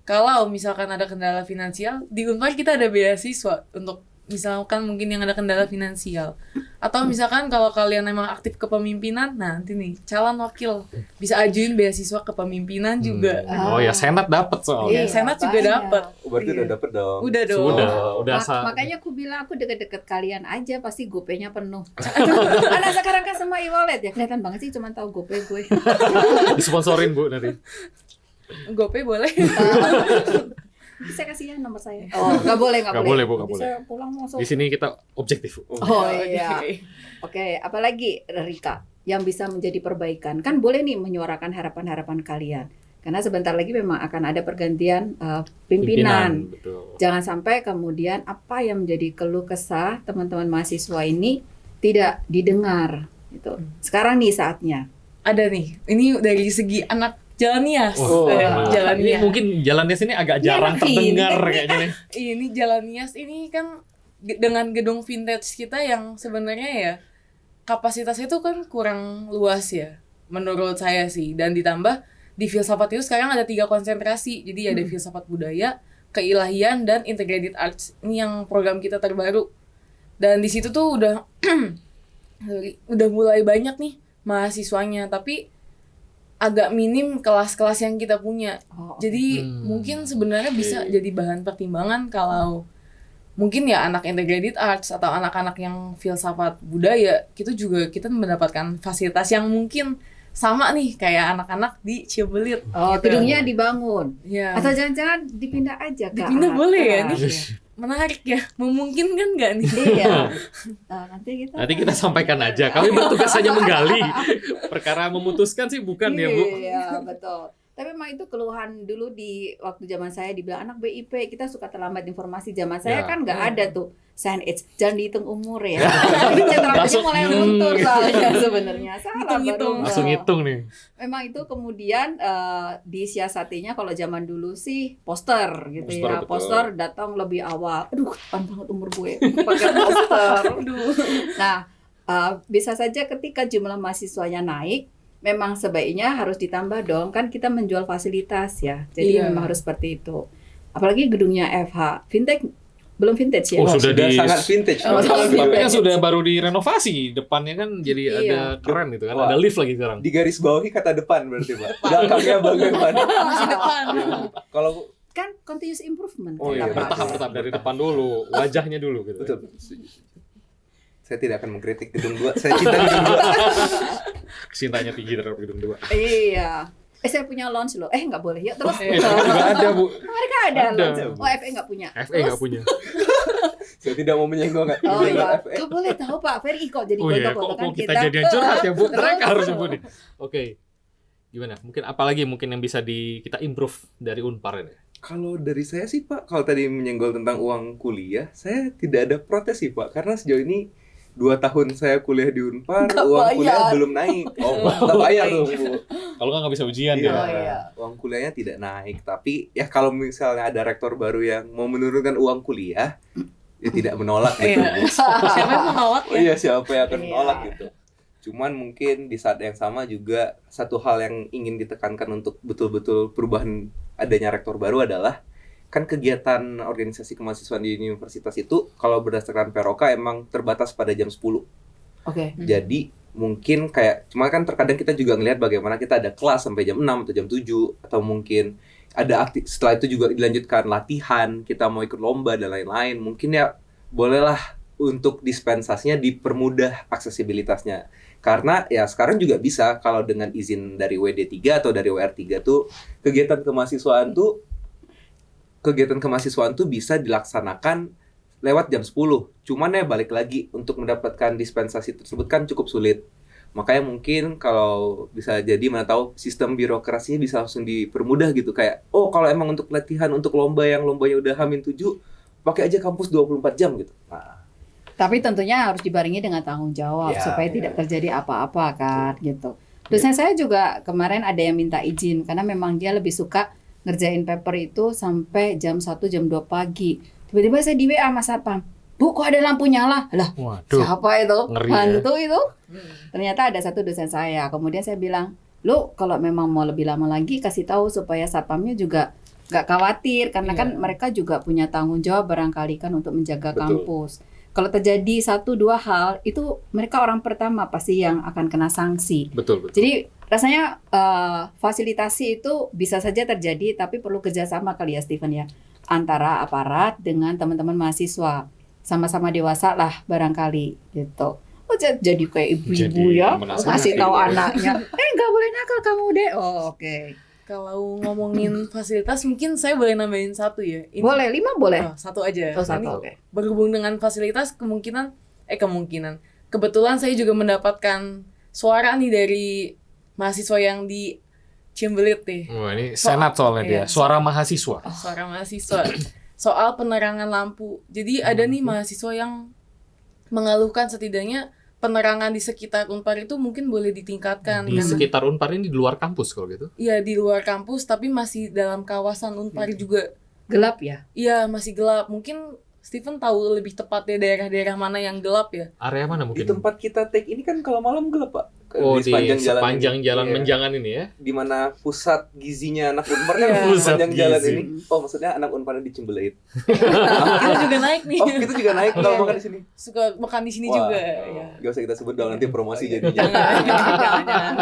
kalau misalkan ada kendala finansial, di Unpar kita ada beasiswa untuk misalkan mungkin yang ada kendala finansial. Atau misalkan kalau kalian emang aktif kepemimpinan, nah nanti nih calon wakil bisa ajuin beasiswa kepemimpinan juga. Oh ya, senat dapat soalnya. Iya, Senat juga banyak. dapat. Oh, berarti Iya. udah dapet dong. Udah dong. Udah Makanya aku bilang aku deket-deket kalian aja pasti GoPay-nya penuh. Anak sekarang kan semua e-wallet ya, kelihatan banget sih cuma tahu GoPay gue. disponsorin Bu nanti. GoPay boleh. Bisa kasih ya nomor saya. Oh, nggak boleh. Nggak boleh, Bu, nggak Bisa boleh. pulang masuk. Di sini kita objektif. Bu. Oh iya. Oke. Oke, apalagi Rika yang bisa menjadi perbaikan? Kan boleh nih menyuarakan harapan-harapan kalian. Karena sebentar lagi memang akan ada pergantian pimpinan. Betul. Jangan sampai kemudian apa yang menjadi keluh kesah teman-teman mahasiswa ini tidak didengar. Gitu. Sekarang nih saatnya. Ada nih. Ini dari segi anak Jalan Nias. Oh, Jalan ini Nias. mungkin Jalan Nias ini agak jarang anak terdengar fintech. kayaknya nih. Ini Jalan Nias ini kan dengan gedung vintage kita yang sebenarnya ya kapasitasnya itu kan kurang luas ya menurut saya sih, dan ditambah di filsafat itu sekarang ada 3 konsentrasi. Jadi ada filsafat budaya, keilahian, dan integrated arts. Ini yang program kita terbaru. Dan di situ tuh udah udah mulai banyak nih mahasiswanya, tapi agak minim kelas-kelas yang kita punya. Oh, Jadi mungkin sebenarnya bisa jadi bahan pertimbangan kalau mungkin ya anak integrated arts atau anak-anak yang filsafat budaya kita mendapatkan fasilitas yang mungkin sama nih kayak anak-anak di Cibelit. Oh, gitu. gedungnya dibangun. Ya. Atau jangan-jangan dipindah aja ke Dipindah boleh ya atas. nih? Menarik ya, memungkinkan nggak nih? Iya. Nanti kita sampaikan aja. Kami bertugas hanya menggali. Perkara memutuskan sih bukan ya Bu. Iya, betul. Tapi memang itu keluhan dulu di waktu zaman saya dibilang anak BIP kita suka terlambat informasi. Zaman saya Ya. kan nggak ada tuh sign age, jangan dihitung umur ya. Citra Langsung, mulai luntur soalnya sebenarnya. Salah Hitung-hitung. baru. Langsung ngitung nih. Memang itu kemudian disiasatinya kalau zaman dulu sih poster gitu Poster, ya. betul. Poster datang lebih awal. Aduh, depan banget umur gue pakai poster. Aduh. Nah, bisa saja ketika jumlah mahasiswanya naik, memang sebaiknya harus ditambah dong. Kan kita menjual fasilitas ya. Jadi Iya. memang harus seperti itu. Apalagi gedungnya FH. Fintech belum vintage ya. Oh, sudah di- sangat vintage. Oh, Kalau sudah. Tapi kan sudah baru direnovasi, depannya kan jadi Iya. ada keren gitu kan, Wah. ada lift lagi sekarang. di garis bawahi kata depan berarti Pak. Belakangnya bagaimana? Masih depan. Kalau Kan continuous improvement. Oh, kata iya. Pak. Bertahap dari depan dulu, wajahnya dulu gitu. betul. Setuju. Saya tidak akan mengkritik gedung 2. Saya cinta gedung 2. Cintanya tinggi terhadap gedung 2. Iya. Saya punya lounge loh. Nggak boleh ya. Terus Juga ada, Bu. mereka ada Ada. lounge. Oh, FE nggak punya. FE nggak punya. Saya tidak mau menyenggol nggak. Oh iya. FE. Nggak boleh tahu Pak. Ferry kok jadi Oh iya, gontok-gontokan kok kita jadi yang curhat ya, Bu? Mereka Terus. harus Bu nih. Oke. Gimana? Mungkin apalagi mungkin yang bisa kita improve dari Unpar ini? Kalau dari saya sih Pak, kalau tadi menyenggol tentang uang kuliah, saya tidak ada protes sih Pak, karena sejauh ini 2 tahun saya kuliah di Unpar, Nggak uang kuliah bayar. belum naik. Oh, tak bayar tuh Bu. Kalau nggak bisa ujian Iya, ya. Oh, iya. uang kuliahnya tidak naik. Tapi ya kalau misalnya ada rektor baru yang mau menurunkan uang kuliah, ya tidak menolak gitu. Iya. Siapa yang menolak Oh ya? iya, siapa yang akan Iya. menolak gitu. Cuman mungkin di saat yang sama juga satu hal yang ingin ditekankan untuk betul-betul perubahan adanya rektor baru adalah kan kegiatan organisasi kemahasiswaan di universitas itu kalau berdasarkan Peroka emang terbatas pada jam 10. Oke. Jadi mungkin kayak cuma kan terkadang kita juga ngelihat bagaimana kita ada kelas sampai jam 6 atau jam 7 atau mungkin ada setelah itu juga dilanjutkan latihan, kita mau ikut lomba dan lain-lain. Mungkin ya bolehlah untuk dispensasinya dipermudah aksesibilitasnya. Karena ya sekarang juga bisa kalau dengan izin dari WD3 atau dari WR3 tuh kegiatan kemahasiswaan tuh bisa dilaksanakan lewat jam 10. Cuman ya balik lagi untuk mendapatkan dispensasi tersebut kan cukup sulit. Makanya mungkin kalau bisa jadi mana tahu sistem birokrasinya bisa langsung dipermudah gitu kayak oh kalau emang untuk latihan untuk lomba yang lombanya udah H-7 pakai aja kampus 24 jam gitu. Nah, Tapi tentunya harus dibarengi dengan tanggung jawab Ya, supaya ya. tidak terjadi apa-apa kan gitu. Dosen saya juga kemarin ada yang minta izin karena memang dia lebih suka ngerjain paper itu sampai jam 1 jam 2 pagi. Tiba-tiba saya di WA Mas Satpam, "Bu, kok ada lampu nyala?" Lah, Waduh. siapa itu? Ngeri ya. Hantu itu? Ternyata ada satu dosen saya. Kemudian saya bilang, "Lu kalau memang mau lebih lama lagi kasih tahu supaya satpamnya juga nggak khawatir karena kan Iya. mereka juga punya tanggung jawab barangkali kan untuk menjaga Betul. kampus. Kalau terjadi 1-2 hal itu mereka orang pertama pasti yang akan kena sanksi. Betul, betul. Jadi rasanya fasilitasi itu bisa saja terjadi tapi perlu kerjasama kali ya Steven ya antara aparat dengan teman-teman mahasiswa sama-sama dewasa lah barangkali gitu. Oh, jadi kayak ibu-ibu Jadi ya menasehati. kasih tahu anaknya, nggak boleh nakal kamu deh. Oh, oke. Kalau ngomongin fasilitas mungkin saya boleh nambahin satu ya. Ini- Boleh 5 boleh. Oh, satu aja. Oh, satu, Ini oke. berhubung dengan fasilitas kebetulan saya juga mendapatkan suara nih dari mahasiswa yang di Cimbelit nih. Wah, ini senat soalnya dia. Iya. Suara mahasiswa. Suara mahasiswa soal penerangan lampu. Jadi ada nih mahasiswa yang mengeluhkan setidaknya penerangan di sekitar Unpar itu mungkin boleh ditingkatkan. Di Karena- sekitar Unpar ini di luar kampus kalau gitu. Iya, di luar kampus tapi masih dalam kawasan Unpar juga. Gelap ya. Iya, masih gelap. Mungkin Steven tahu lebih tepatnya daerah-daerah mana yang gelap ya. Area mana di mungkin? tempat kita take ini kan kalau malam gelap Pak. Oh, di ini. sepanjang jalan Iya. menjangan ini ya. Di mana pusat gizinya anak Unpar kan Iya. di sepanjang Pusat jalan gizi. ini. Oh, maksudnya anak Unpar di Cimbelit. Kita juga naik nih. Oh, kita juga naik kalau Iya. makan di sini. Suka makan di sini Wah. juga. Ya. Gak usah kita sebut dong nanti promosi Iya. jadinya. Jangan.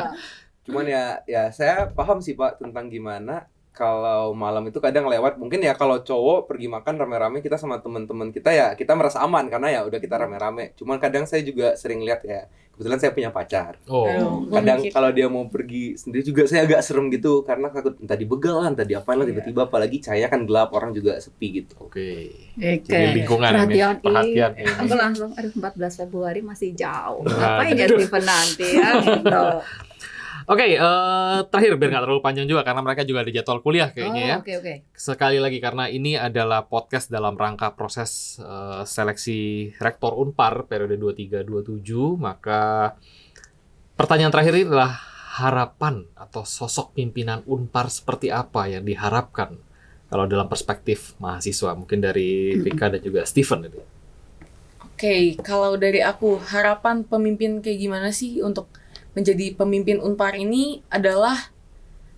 Cuman ya saya paham sih Pak tentang gimana kalau malam itu kadang lewat mungkin ya kalau cowok pergi makan rame-rame kita sama teman-teman kita ya kita merasa aman karena ya udah kita rame-rame. Cuman kadang saya juga sering lihat ya kebetulan saya punya pacar. Oh. Aduh. Kadang Memikir. kalau dia mau pergi sendiri juga saya agak serem gitu karena takut entah dibegal lah, entah diapain lah tiba-tiba apalagi cahaya kan gelap orang juga sepi gitu. Oke. Oke. Jadi lingkungan ini. Perhatian ini. Aku langsung aduh 14 Februari masih jauh. Nah, Ngapain ya Steven nanti ya gitu. Oke, terakhir biar nggak terlalu panjang juga karena mereka juga ada jadwal kuliah kayaknya ya. Oke. Sekali lagi karena ini adalah podcast dalam rangka proses seleksi Rektor Unpar periode 23-27, maka pertanyaan terakhir ini adalah harapan atau sosok pimpinan Unpar seperti apa yang diharapkan kalau dalam perspektif mahasiswa, mungkin dari Vika dan juga Steven itu. Oke, kalau dari aku harapan pemimpin kayak gimana sih untuk menjadi pemimpin Unpar ini adalah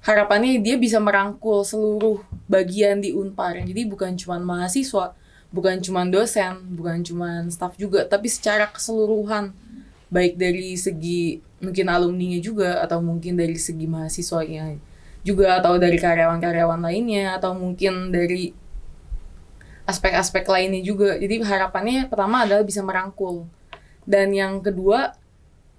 harapannya dia bisa merangkul seluruh bagian di Unpar. Jadi bukan cuma mahasiswa, bukan cuman dosen, bukan cuman staf juga, tapi secara keseluruhan, baik dari segi mungkin alumninya juga, atau mungkin dari segi mahasiswanya juga, atau dari karyawan-karyawan lainnya, atau mungkin dari aspek-aspek lainnya juga. Jadi harapannya pertama adalah bisa merangkul, dan yang kedua,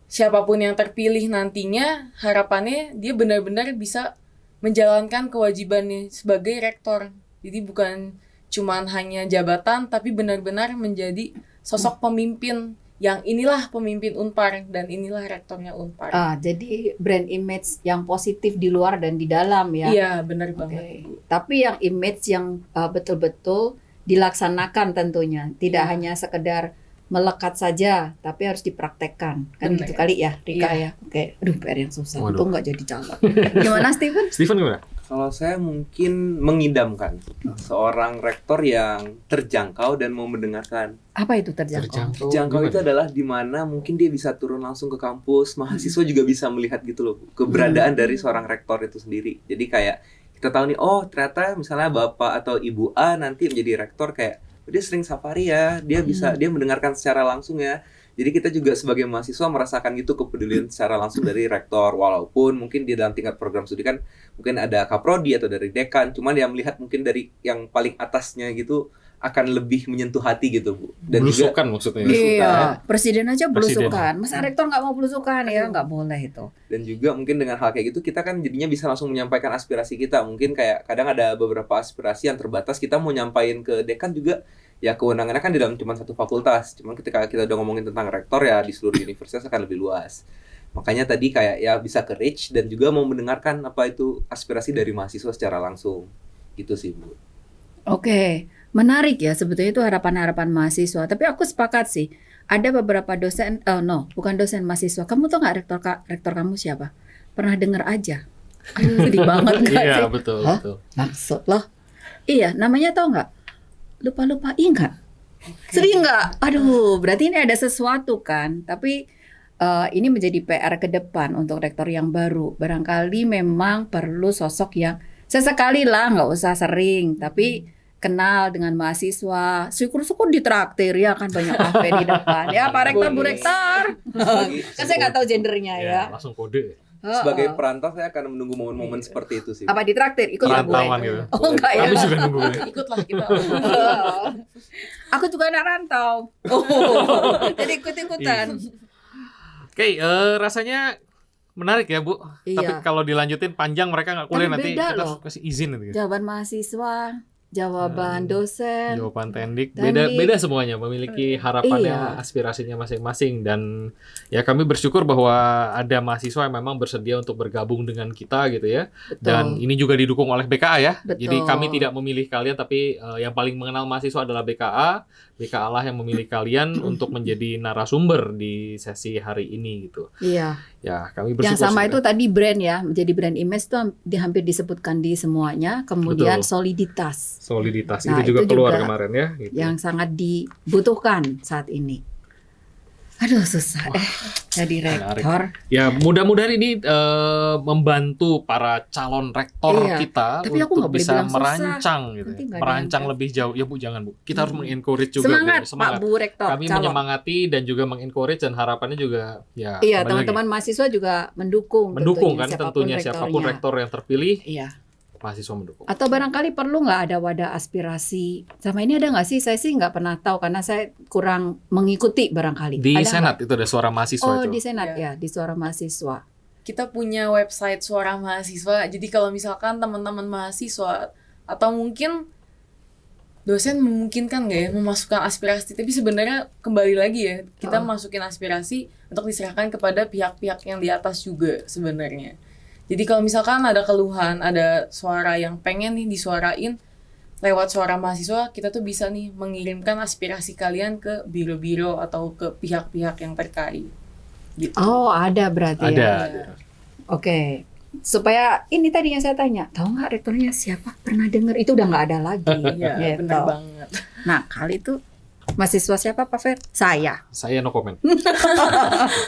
siapapun yang terpilih nantinya, harapannya dia benar-benar bisa menjalankan kewajibannya sebagai rektor. Jadi bukan cuman hanya jabatan, tapi benar-benar menjadi sosok pemimpin yang inilah pemimpin Unpar dan inilah rektornya Unpar. Jadi brand image yang positif di luar dan di dalam ya. Iya, benar Oke. banget. Tapi yang image yang betul-betul dilaksanakan tentunya, tidak hanya sekedar melekat saja, tapi harus dipraktekkan. Kan Benar. gitu kali ya, Rika Iya. ya. Oke, aduh PR yang susah. Waduh. Untung nggak jadi calon. Gimana Steven? Steven gimana? Kalau saya mungkin mengidamkan seorang rektor yang terjangkau dan mau mendengarkan. Apa itu terjangkau? Terjangkau itu Gimana? adalah di mana mungkin dia bisa turun langsung ke kampus, mahasiswa juga bisa melihat gitu loh keberadaan dari seorang rektor itu sendiri. Jadi kayak kita tahu nih, oh ternyata misalnya bapak atau ibu A nanti menjadi rektor, kayak dia sering safari ya, dia bisa dia mendengarkan secara langsung ya. Jadi kita juga sebagai mahasiswa merasakan gitu kepedulian secara langsung dari rektor, walaupun mungkin di dalam tingkat program studi kan mungkin ada kaprodi atau dari dekan, cuman dia melihat mungkin dari yang paling atasnya gitu akan lebih menyentuh hati gitu Bu. Dan juga Belusukan maksudnya. Iya, presiden aja Presiden. belusukan. Masa rektor nggak mau belusukan ya? Nggak boleh itu. dan juga mungkin dengan hal kayak gitu kita kan jadinya bisa langsung menyampaikan aspirasi kita. Mungkin kayak kadang ada beberapa aspirasi yang terbatas, kita mau nyampain ke dekan juga ya kewenangannya kan di dalam cuma satu fakultas. Cuman ketika kita udah ngomongin tentang rektor ya di seluruh universitas akan lebih luas. Makanya tadi kayak ya bisa ke reach dan juga mau mendengarkan apa itu aspirasi dari mahasiswa secara langsung. Gitu sih Bu. Oke, menarik ya sebetulnya itu harapan-harapan mahasiswa. Tapi aku sepakat sih. Ada beberapa dosen, bukan dosen mahasiswa. Kamu tuh nggak rektor kamu siapa? Pernah dengar aja. Aduh, sedih banget nggak Iya, sih? betul, Hah? betul. Maksud loh. Iya, namanya tau nggak? Lupa-lupa ingat. Sering nggak? Aduh, berarti ini ada sesuatu kan. Tapi ini menjadi PR ke depan untuk rektor yang baru. Barangkali memang perlu sosok yang sesekali lah, nggak usah sering, tapi kenal dengan mahasiswa. Syukur-syukur ditraktir ya kan, banyak kafe di depan. Ya Pak Rektor, Bu Rektor. Kan saya nggak tahu gendernya ya. Langsung kode. Sebagai perantau saya akan menunggu momen-momen seperti itu sih Bu. Apa ditraktir? Ikut nggak Bu? Perantauan gitu. Oh enggak ya. Kami juga nunggu. Ikutlah kita. Aku juga anak rantau. Jadi ikut-ikutan. Oke, rasanya menarik ya Bu. Iya. Tapi kalau dilanjutin panjang mereka nggak kuliah Tapi nanti beda kita loh. kasih izin gitu. Jawaban mahasiswa, jawaban dosen. Jawaban tendik Tendik. beda semuanya, memiliki harapannya, Iya. aspirasinya masing-masing, dan ya kami bersyukur bahwa ada mahasiswa yang memang bersedia untuk bergabung dengan kita gitu ya. Betul. Dan ini juga didukung oleh BKA ya. Betul. Jadi kami tidak memilih kalian, tapi yang paling mengenal mahasiswa adalah BKA. BKA lah yang memilih kalian untuk menjadi narasumber di sesi hari ini gitu. Iya. Ya, kami bersyukur. Yang sama sekali. itu tadi brand ya, menjadi brand image itu hampir disebutkan di semuanya. Kemudian Betul. soliditas soliditas Nah, itu juga itu keluar juga kemarin ya gitu. yang sangat dibutuhkan saat ini. Aduh susah jadi menarik. rektor. Ya, mudah-mudahan ini membantu para calon rektor Iya, kita tapi aku untuk nggak boleh bisa bilang susah. merancang gitu. Nanti Ya. nggak ada Merancang yang- lebih jauh. Ya Bu, jangan Bu. Kita harus mengencourage juga. Semangat, Bu. Semangat. Pak Bu Rektor. Kami calon. menyemangati dan juga mengencourage, dan harapannya juga ya Iya, kembali teman-teman mahasiswa juga mendukung. lagi. Mendukung kan tentunya siapapun rektornya. rektor yang terpilih, Iya. mahasiswa mendukung. Atau barangkali perlu nggak ada wadah aspirasi? Sama ini ada nggak sih? Saya sih nggak pernah tahu karena saya kurang mengikuti barangkali. Di Ada Senat nggak? itu ada suara mahasiswa Oh, itu. di Senat Iya. ya, di Suara Mahasiswa. Kita punya website Suara Mahasiswa. Jadi kalau misalkan teman-teman mahasiswa atau mungkin dosen memungkinkan nggak ya memasukkan aspirasi, tapi sebenarnya kembali lagi ya, kita masukin aspirasi untuk diserahkan kepada pihak-pihak yang di atas juga sebenarnya. Jadi kalau misalkan ada keluhan, ada suara yang pengen nih disuarain lewat Suara Mahasiswa, kita tuh bisa nih mengirimkan aspirasi kalian ke biro-biro atau ke pihak-pihak yang terkait. Gitu. Oh, ada berarti Ada. ya. ada. Oke. Supaya ini tadi yang saya tanya, tahu nggak rektornya siapa? Pernah dengar? Itu udah nggak ada lagi. Iya, Gitu. benar banget. Nah, kali itu mahasiswa siapa Pak Fer? Saya. Saya no comment.